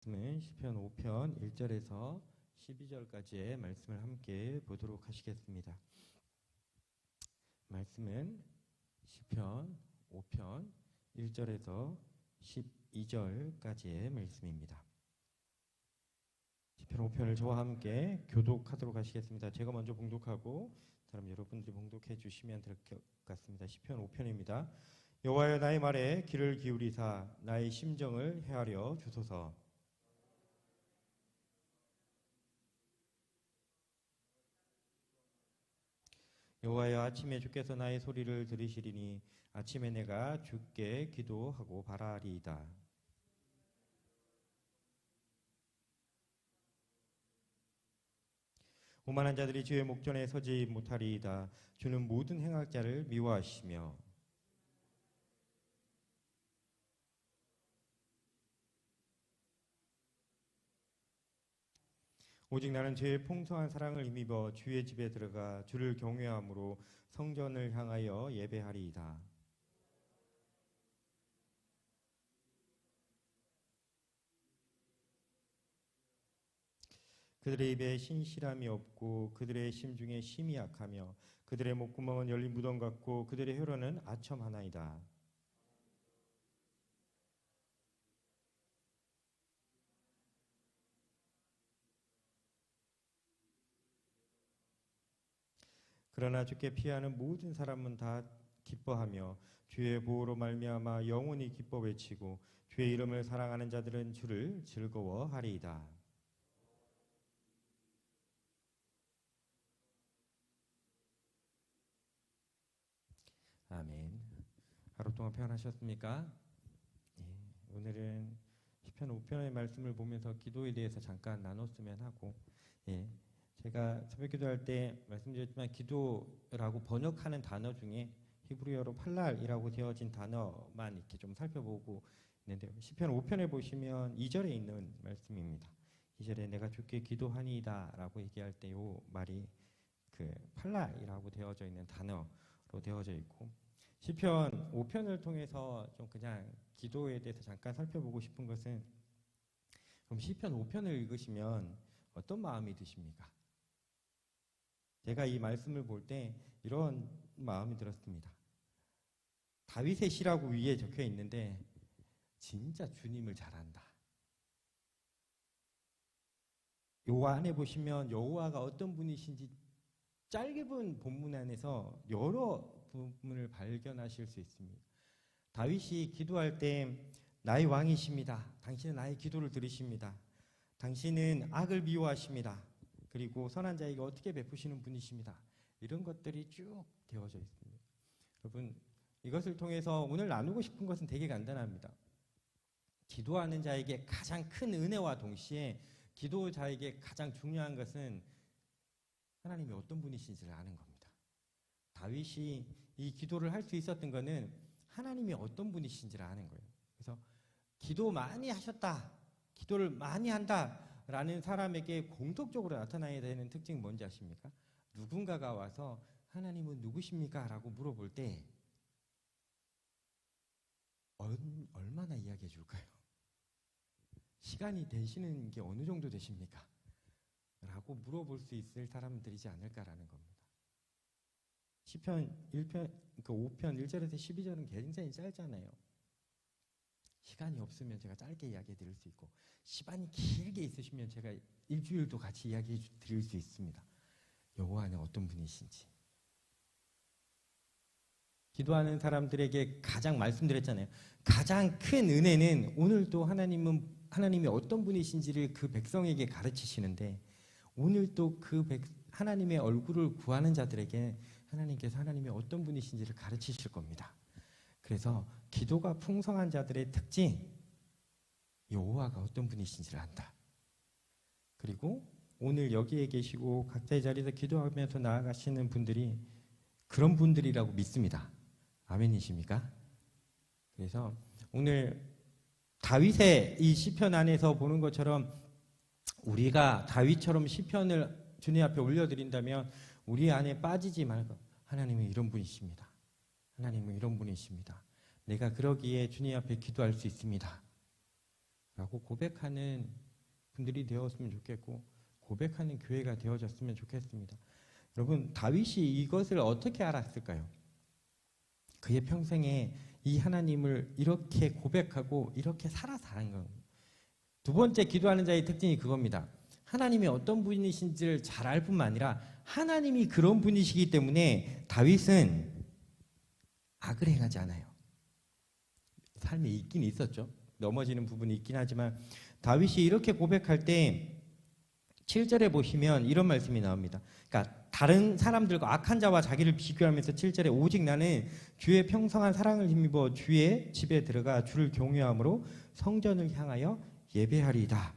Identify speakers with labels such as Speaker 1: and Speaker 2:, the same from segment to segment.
Speaker 1: 말씀은 시편 5편 1절에서 12절까지의 말씀을 함께 보도록 하시겠습니다. 말씀은 시편 5편 1절에서 12절까지의 말씀입니다. 시편 5편을 저와 함께 교독하도록 하시겠습니다. 제가 먼저 봉독하고 다음 여러분들이 봉독해 주시면 될 것 같습니다. 시편 5편입니다. 여호와여, 나의 말에 귀를 기울이사 나의 심정을 헤아려 주소서. 여호와여, 아침에 주께서 나의 소리를 들으시리니 아침에 내가 주께 기도하고 바라리이다. 오만한 자들이 주의 목전에 서지 못하리이다. 주는 모든 행할 자를 미워하시며 오직 나는 주의 풍성한 사랑을 힘입어 주의 집에 들어가 주를 경외함으로 성전을 향하여 예배하리이다. 그들의 입에 신실함이 없고 그들의 심중에 심이 약하며 그들의 목구멍은 열린 무덤 같고 그들의 혀로는 아첨 하나이다. 그러나 주께 피하는 모든 사람은 다 기뻐하며 주의 보호로 말미암아 영원히 기뻐 외치고 주의 이름을 사랑하는 자들은 주를 즐거워하리이다. 아멘. 하루 동안 평안하셨습니까? 예, 오늘은 시편 5편의 말씀을 보면서 기도에 대해서 잠깐 나눴으면 하고, 제가 새벽 기도할 때 말씀드렸지만 기도라고 번역하는 단어 중에 히브리어로 팔랄이라고 되어진 단어만 이렇게 좀 살펴보고 있는데요. 시편 5편에 보시면 2절에 있는 말씀입니다. 2절에 내가 주께 기도하니이다라고 얘기할 때 이 말이 그 팔랄이라고 되어져 있는 단어로 되어져 있고, 시편 5편을 통해서 좀 그냥 기도에 대해서 잠깐 살펴보고 싶은 것은, 그럼 시편 5편을 읽으시면 어떤 마음이 드십니까? 제가 이 말씀을 볼 때 이런 마음이 들었습니다. 다윗의 시라고 위에 적혀 있는데 진짜 주님을 잘한다. 요 안에 보시면 여호와가 어떤 분이신지 짧게 본 본문 안에서 여러 부분을 발견하실 수 있습니다. 다윗이 기도할 때 나의 왕이십니다. 당신은 나의 기도를 들으십니다. 당신은 악을 미워하십니다. 그리고 선한 자에게 어떻게 베푸시는 분이십니다. 이런 것들이 쭉 되어져 있습니다. 여러분, 이것을 통해서 오늘 나누고 싶은 것은 되게 간단합니다. 기도하는 자에게 가장 큰 은혜와 동시에 기도자에게 가장 중요한 것은 하나님이 어떤 분이신지를 아는 겁니다. 다윗이 이 기도를 할 수 있었던 것은 하나님이 어떤 분이신지를 아는 거예요. 그래서 기도 많이 하셨다, 기도를 많이 한다라는 사람에게 공통적으로 나타나야 되는 특징이 뭔지 아십니까? 누군가가 와서 하나님은 누구십니까? 라고 물어볼 때 얼마나 이야기해 줄까요? 시간이 되시는 게 어느 정도 되십니까? 라고 물어볼 수 있을 사람들이지 않을까라는 겁니다. 시편 1편, 그러니까 5편 1절에서 12절은 굉장히 짧잖아요. 시간이 없으면 제가 짧게 이야기해 드릴 수 있고, 시간이 길게 있으시면 제가 일주일도 같이 이야기해 드릴 수 있습니다. 여호와는 어떤 분이신지. 기도하는 사람들에게 가장 말씀드렸잖아요. 가장 큰 은혜는 오늘도 하나님이 어떤 분이신지를 그 백성에게 가르치시는데, 오늘도 그 하나님의 얼굴을 구하는 자들에게 하나님께서 하나님이 어떤 분이신지를 가르치실 겁니다. 그래서 기도가 풍성한 자들의 특징, 여호와가 어떤 분이신지를 안다. 그리고 오늘 여기에 계시고 각자의 자리에서 기도하면서 나아가시는 분들이 그런 분들이라고 믿습니다. 아멘이십니까? 그래서 오늘 다윗의 이 시편 안에서 보는 것처럼 우리가 다윗처럼 시편을 주님 앞에 올려드린다면 우리 안에 빠지지 말고 하나님은 이런 분이십니다. 하나님은 이런 분이십니다. 내가 그러기에 주님 앞에 기도할 수 있습니다. 라고 고백하는 분들이 되었으면 좋겠고 고백하는 교회가 되어졌으면 좋겠습니다. 여러분, 다윗이 이것을 어떻게 알았을까요? 그의 평생에 이 하나님을 이렇게 고백하고 이렇게 살아서 하는 겁니다. 두 번째 기도하는 자의 특징이 그겁니다. 하나님이 어떤 분이신지를 잘 알 뿐만 아니라 하나님이 그런 분이시기 때문에 다윗은 악을 행하지 않아요. 삶에 있긴 있었죠. 넘어지는 부분이 있긴 하지만 다윗이 이렇게 고백할 때 7절에 보시면 이런 말씀이 나옵니다. 그러니까 다른 사람들과 악한 자와 자기를 비교하면서 7절에 오직 나는 주의 평성한 사랑을 힘입어 주의 집에 들어가 주를 경외함으로 성전을 향하여 예배하리이다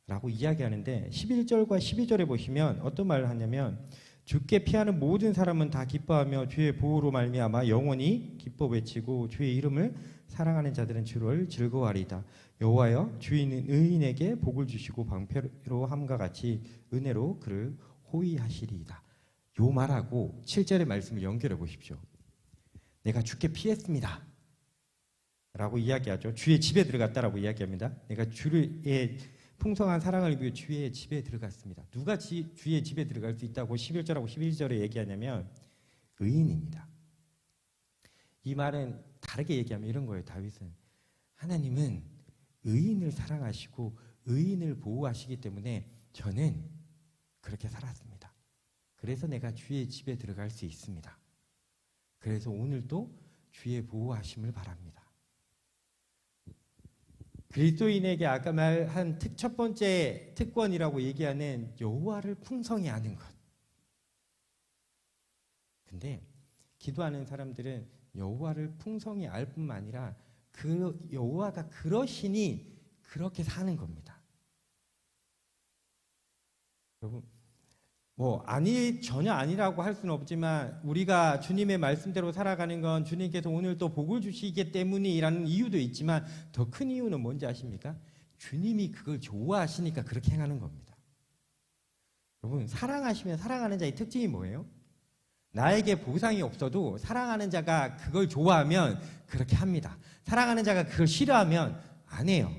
Speaker 1: 라고 이야기하는데 11절과 12절에 보시면 어떤 말을 하냐면 주께 피하는 모든 사람은 다 기뻐하며 주의 보호로 말미암아 영원히 기뻐 외치고 주의 이름을 사랑하는 자들은 주를 즐거워하리이다. 여호와여 주인은 의인에게 복을 주시고 방패로 함과 같이 은혜로 그를 호위하시리이다. 요 말하고 7절의 말씀을 연결해 보십시오. 내가 주께 피했습니다 라고 이야기하죠. 주의 집에 들어갔다라고 이야기합니다. 내가 주의 풍성한 사랑을 위해 주의 집에 들어갔습니다. 누가 주의 집에 들어갈 수 있다고 11절하고 11절에 얘기하냐면 의인입니다. 이 말은 다르게 얘기하면 이런 거예요. 다윗은 하나님은 의인을 사랑하시고 의인을 보호하시기 때문에 저는 그렇게 살았습니다. 그래서 내가 주의 집에 들어갈 수 있습니다. 그래서 오늘도 주의 보호하심을 바랍니다. 그리스도인에게 아까 말한 첫 번째 특권이라고 얘기하는 여호와를 풍성히 아는 것. 근데 기도하는 사람들은 여호와를 풍성히 알 뿐만 아니라 그 여호와가 그러시니 그렇게 사는 겁니다. 여러분, 전혀 아니라고 할 수는 없지만 우리가 주님의 말씀대로 살아가는 건 주님께서 오늘 또 복을 주시기 때문이라는 이유도 있지만 더 큰 이유는 뭔지 아십니까? 주님이 그걸 좋아하시니까 그렇게 행하는 겁니다. 여러분, 사랑하시면 사랑하는 자의 특징이 뭐예요? 나에게 보상이 없어도 사랑하는 자가 그걸 좋아하면 그렇게 합니다. 사랑하는 자가 그걸 싫어하면 안 해요.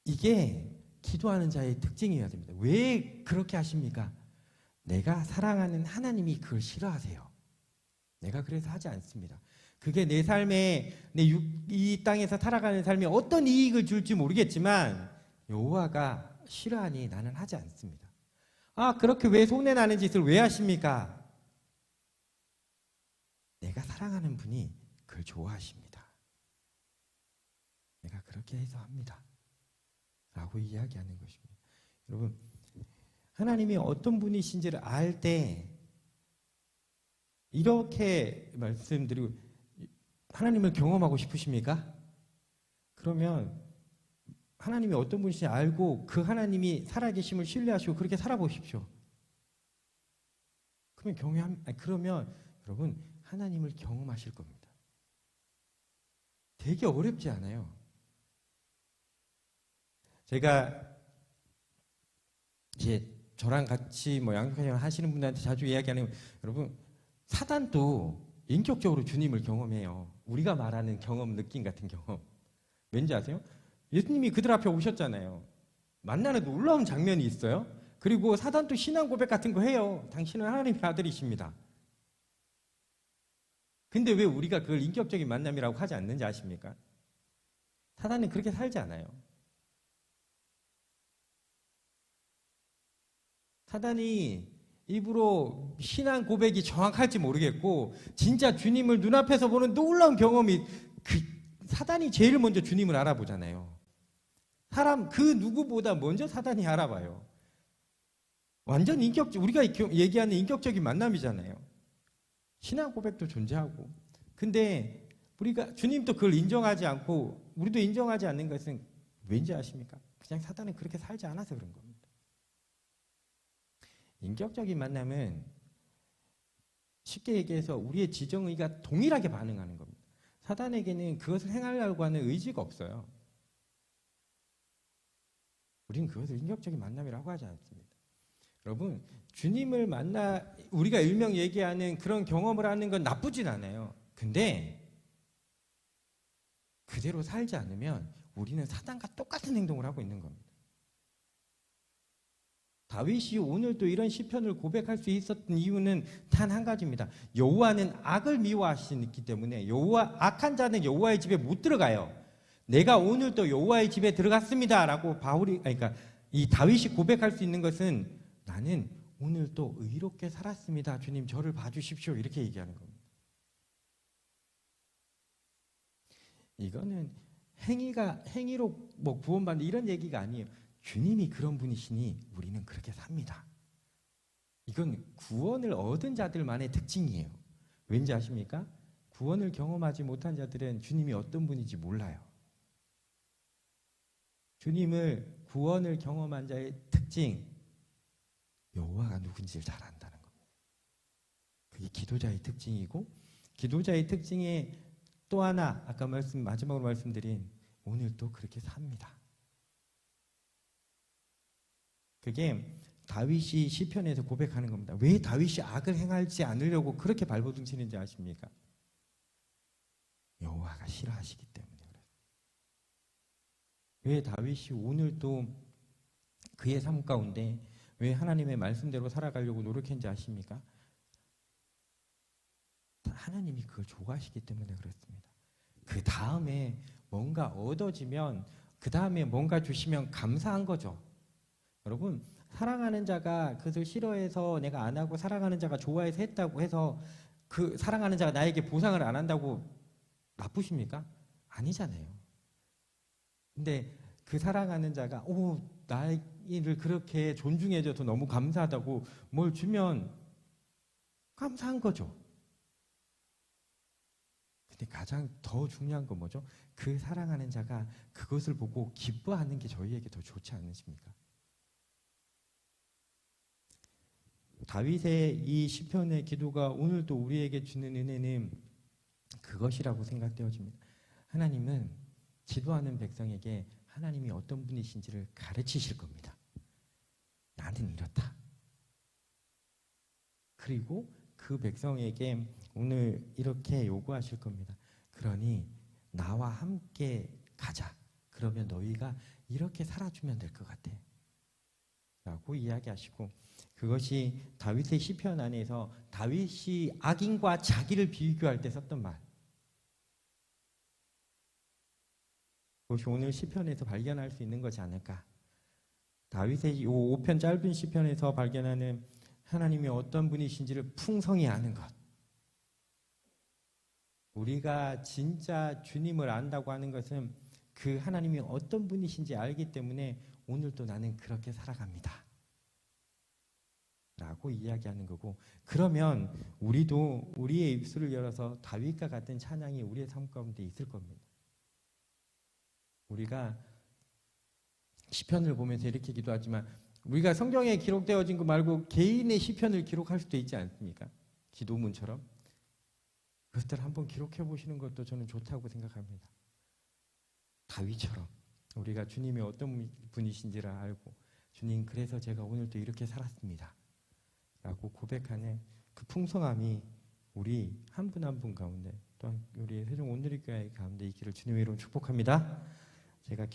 Speaker 1: 이게 기도하는 자의 특징이어야 됩니다. 왜 그렇게 하십니까? 내가 사랑하는 하나님이 그걸 싫어하세요. 내가 그래서 하지 않습니다. 그게 내 삶에 이 땅에서 살아가는 삶에 어떤 이익을 줄지 모르겠지만 여호와가 싫어하니 나는 하지 않습니다. 아, 그렇게 왜 손해나는 짓을 왜 하십니까? 내가 사랑하는 분이 그걸 좋아하십니다. 내가 그렇게 해서 합니다. 라고 이야기하는 것입니다. 여러분, 하나님이 어떤 분이신지를 알 때 이렇게 말씀드리고 하나님을 경험하고 싶으십니까? 그러면 하나님이 어떤 분이신지 알고 그 하나님이 살아계심을 신뢰하시고 그렇게 살아보십시오. 그러면 여러분 하나님을 경험하실 겁니다. 되게 어렵지 않아요. 제가 이제 저랑 같이 양육사역을 하시는 분들한테 자주 이야기하는 여러분 사단도 인격적으로 주님을 경험해요. 우리가 말하는 경험, 느낌 같은 경험. 왠지 아세요? 예수님이 그들 앞에 오셨잖아요. 만나는 놀라운 장면이 있어요. 그리고 사단도 신앙 고백 같은 거 해요. 당신은 하나님의 아들이십니다. 근데 왜 우리가 그걸 인격적인 만남이라고 하지 않는지 아십니까? 사단은 그렇게 살지 않아요. 사단이 입으로 신앙 고백이 정확할지 모르겠고 진짜 주님을 눈앞에서 보는 놀라운 경험이 사단이 제일 먼저 주님을 알아보잖아요. 사람 그 누구보다 먼저 사단이 알아봐요. 완전 우리가 얘기하는 인격적인 만남이잖아요. 신앙 고백도 존재하고. 근데 우리가 주님도 그걸 인정하지 않고 우리도 인정하지 않는 것은 왠지 아십니까? 그냥 사단은 그렇게 살지 않아서 그런 겁니다. 인격적인 만남은 쉽게 얘기해서 우리의 지정의가 동일하게 반응하는 겁니다. 사단에게는 그것을 행하려고 하는 의지가 없어요. 우리는 그것을 인격적인 만남이라고 하지 않습니다. 여러분, 주님을 우리가 일명 얘기하는 그런 경험을 하는 건 나쁘진 않아요. 근데 그대로 살지 않으면 우리는 사단과 똑같은 행동을 하고 있는 겁니다. 다윗이 오늘도 이런 시편을 고백할 수 있었던 이유는 단 한 가지입니다. 여호와는 악을 미워하시기 때문에 악한 자는 여호와의 집에 못 들어가요. 내가 오늘도 여호와의 집에 들어갔습니다라고 그러니까 이 다윗이 고백할 수 있는 것은 나는 오늘도 의롭게 살았습니다. 주님 저를 봐주십시오. 이렇게 얘기하는 겁니다. 이거는 행위로 뭐 구원받는 이런 얘기가 아니에요. 주님이 그런 분이시니 우리는 그렇게 삽니다. 이건 구원을 얻은 자들만의 특징이에요. 왠지 아십니까? 구원을 경험하지 못한 자들은 주님이 어떤 분인지 몰라요. 구원을 경험한 자의 특징, 여호와가 누군지를 잘 안다는 겁니다. 그게 기도자의 특징이고, 기도자의 특징에 또 하나 아까 마지막으로 말씀드린 오늘도 그렇게 삽니다. 그게 다윗이 시편에서 고백하는 겁니다. 왜 다윗이 악을 행하지 않으려고 그렇게 발버둥치는지 아십니까? 여호와가 싫어하시기 때문에 그래요. 왜 다윗이 오늘도 그의 삶 가운데 왜 하나님의 말씀대로 살아가려고 노력했는지 아십니까? 하나님이 그걸 좋아하시기 때문에 그렇습니다. 그 다음에 뭔가 얻어지면 그 다음에 뭔가 주시면 감사한 거죠. 여러분 사랑하는 자가 그것을 싫어해서 내가 안 하고 사랑하는 자가 좋아해서 했다고 해서 그 사랑하는 자가 나에게 보상을 안 한다고 나쁘십니까? 아니잖아요. 근데 그 사랑하는 자가 나를 그렇게 존중해줘서 너무 감사하다고 뭘 주면 감사한 거죠. 근데 가장 더 중요한 건 뭐죠? 그 사랑하는 자가 그것을 보고 기뻐하는 게 저희에게 더 좋지 않으십니까? 다윗의 이 시편의 기도가 오늘도 우리에게 주는 은혜는 그것이라고 생각되어집니다. 하나님은 기도하는 백성에게 하나님이 어떤 분이신지를 가르치실 겁니다. 나는 이렇다. 그리고 그 백성에게 오늘 이렇게 요구하실 겁니다. 그러니 나와 함께 가자. 그러면 너희가 이렇게 살아주면 될 것 같아. 라고 이야기하시고 그것이 다윗의 시편 안에서 다윗이 악인과 자기를 비교할 때 썼던 말. 그것이 오늘 시편에서 발견할 수 있는 것이 아닐까. 다윗의 이 5편 짧은 시편에서 발견하는 하나님이 어떤 분이신지를 풍성히 아는 것. 우리가 진짜 주님을 안다고 하는 것은 그 하나님이 어떤 분이신지 알기 때문에 오늘도 나는 그렇게 살아갑니다. 라고 이야기하는 거고, 그러면 우리도 우리의 입술을 열어서 다윗과 같은 찬양이 우리의 삶 가운데 있을 겁니다. 우리가 시편을 보면서 이렇게 기도하지만 우리가 성경에 기록되어진 거 말고 개인의 시편을 기록할 수도 있지 않습니까? 기도문처럼. 그것들 한번 기록해 보시는 것도 저는 좋다고 생각합니다. 다윗처럼 우리가 주님이 어떤 분이신지를 알고 주님 그래서 제가 오늘도 이렇게 살았습니다. 라고 고백하는 그 풍성함이 우리 한 분 한 분 가운데 또한 우리 세종 온누리교회 가운데 있기를 주님의 이름으로 축복합니다. 제가